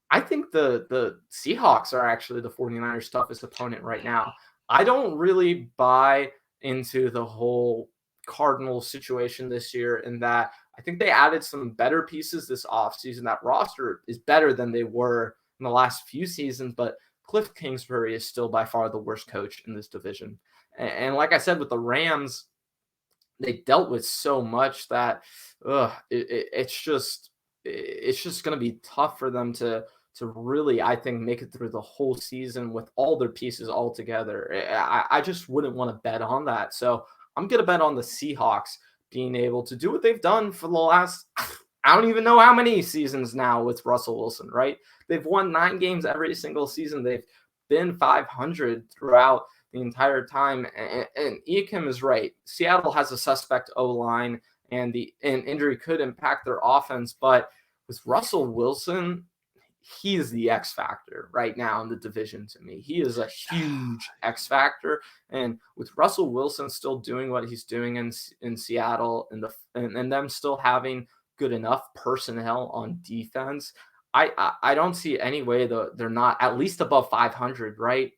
I think the Seahawks are actually the 49ers' toughest opponent right now. I don't really buy into the whole Cardinals situation this year in that I think they added some better pieces this offseason. That roster is better than they were in the last few seasons, but Cliff Kingsbury is still by far the worst coach in this division. And like I said, with the Rams, they dealt with so much that it's just going to be tough for them to really, I think, make it through the whole season with all their pieces all together. I just wouldn't want to bet on that. So I'm going to bet on the Seahawks being able to do what they've done for the last, I don't even know how many seasons now with Russell Wilson, right? They've won 9 games every single season. They've been 500 throughout the entire time. And Eakim is right. Seattle has a suspect O-line, and injury could impact their offense. But with Russell Wilson, he is the X factor right now in the division to me. He is a huge X factor. And with Russell Wilson still doing what he's doing in Seattle and them still having good enough personnel on defense, I don't see any way they're not at least above 500, right?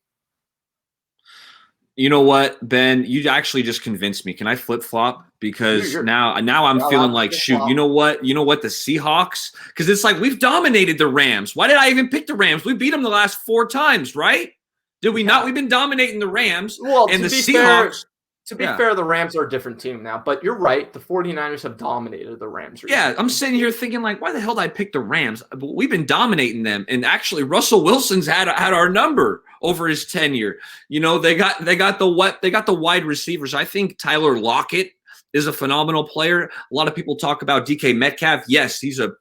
You know what, Ben? You actually just convinced me. Can I flip-flop? Because now I'm feeling like, shoot, you know what? The Seahawks? Because it's like we've dominated the Rams. Why did I even pick the Rams? We beat them the last 4 times, right? Did we not? We've been dominating the Rams. Well, and the Seahawks. To be fair, the Rams are a different team now. But you're right. The 49ers have dominated the Rams recently. Yeah, I'm sitting here thinking, like, why the hell did I pick the Rams? We've been dominating them. And actually, Russell Wilson's had our number over his tenure. You know, they got the wide receivers. I think Tyler Lockett is a phenomenal player. A lot of people talk about DK Metcalf. Yes, he's a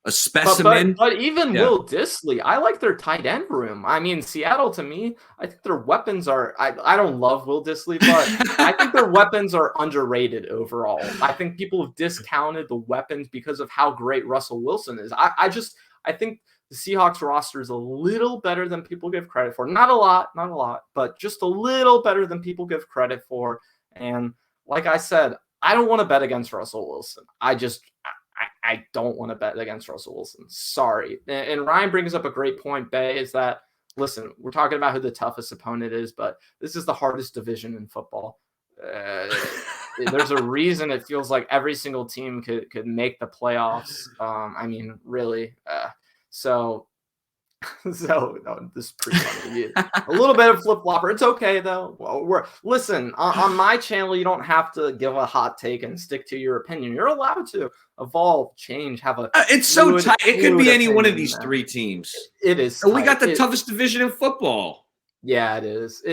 specimen. But even Will Dissly, I like their tight end room. I mean, Seattle, to me, I think their weapons are – I don't love Will Dissly, but I think their weapons are underrated overall. I think people have discounted the weapons because of how great Russell Wilson is. I think the Seahawks roster is a little better than people give credit for. Not a lot, but just a little better than people give credit for. And like I said, I don't want to bet against Russell Wilson. I don't want to bet against Russell Wilson. Sorry. And Ryan brings up a great point, Bay, is that, listen, we're talking about who the toughest opponent is, but this is the hardest division in football. There's a reason it feels like every single team could make the playoffs. I mean, really. So no, this is pretty funny. A little bit of flip-flopper. It's okay, though. Well, listen, on my channel, you don't have to give a hot take and stick to your opinion. You're allowed to evolve, change, have a it's so tight. It could be any one of these 3 teams. It is. And we got the toughest division in football. Yeah, it is.